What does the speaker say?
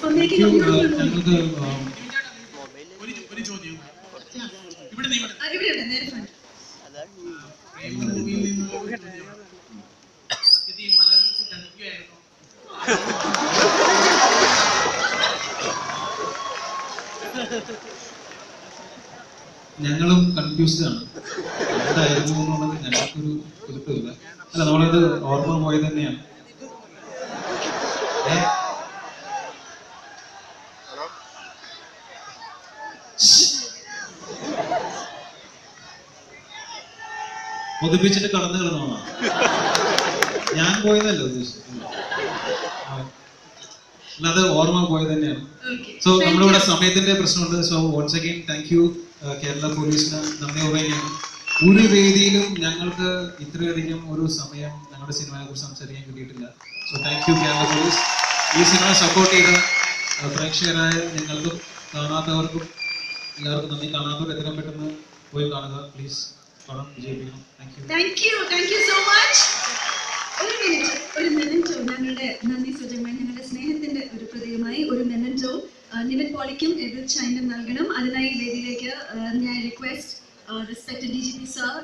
for making a beautiful movie. ഞങ്ങളും confused ആണ് എന്തായിരുന്നു എന്നുള്ളത് ഞങ്ങൾക്കൊരു പിടുത്തമില്ല. അല്ല, നമ്മളത് ഓർമ്മ പോയത് തന്നെയാണ്. ഒതുപ്പിച്ചിട്ട് കടന്നു കിടന്നോളാം. ഞാൻ പോയതല്ല ഉദ്ദേശിച്ചത്, അല്ലാതെ ഓർമ്മ പോയത് തന്നെയാണ്. സോ നമ്മളിവിടെ സമയത്തിന്റെ പ്രശ്നമുണ്ട്. So once again thank you Kerala പോലീസിന് നന്ദി പറയുകയാണ്. ഒരു വേദിയിലും ഞങ്ങൾക്ക് ഇത്രയധികം ഒരു സമയം ഞങ്ങളുടെ സിനിമയെ കുറിച്ച് സംസാരിക്കാൻ കിട്ടിയിട്ടില്ല. So thank you Kerala police. ഈ സിനിമ സപ്പോർട്ട് ചെയ്ത പ്രേക്ഷകരായ ഞങ്ങൾക്കും കാണാത്തവർക്കും എല്ലാവർക്കും നന്ദി. കാണാത്തവർ എത്രയും പെട്ടെന്ന് പോയി കാണുക പ്ലീസ്. പടം വിജയിപ്പിക്കണം. Thank you so much. ഒരു മെമന്റോ ഞങ്ങളുടെ നന്ദി സൂചകമായി, ഞങ്ങളുടെ സ്നേഹത്തിന്റെ ഒരു പ്രതീകമായി ഒരു മെമന്റോ നിവിൻ പോളിക്കും എവരിത് ഷൈനും നൽകണം. അതിനായി വേദിയിലേക്ക് ഞാൻ റിക്വസ്റ്റ് റെസ്പെക്റ്റഡ് DGP സർ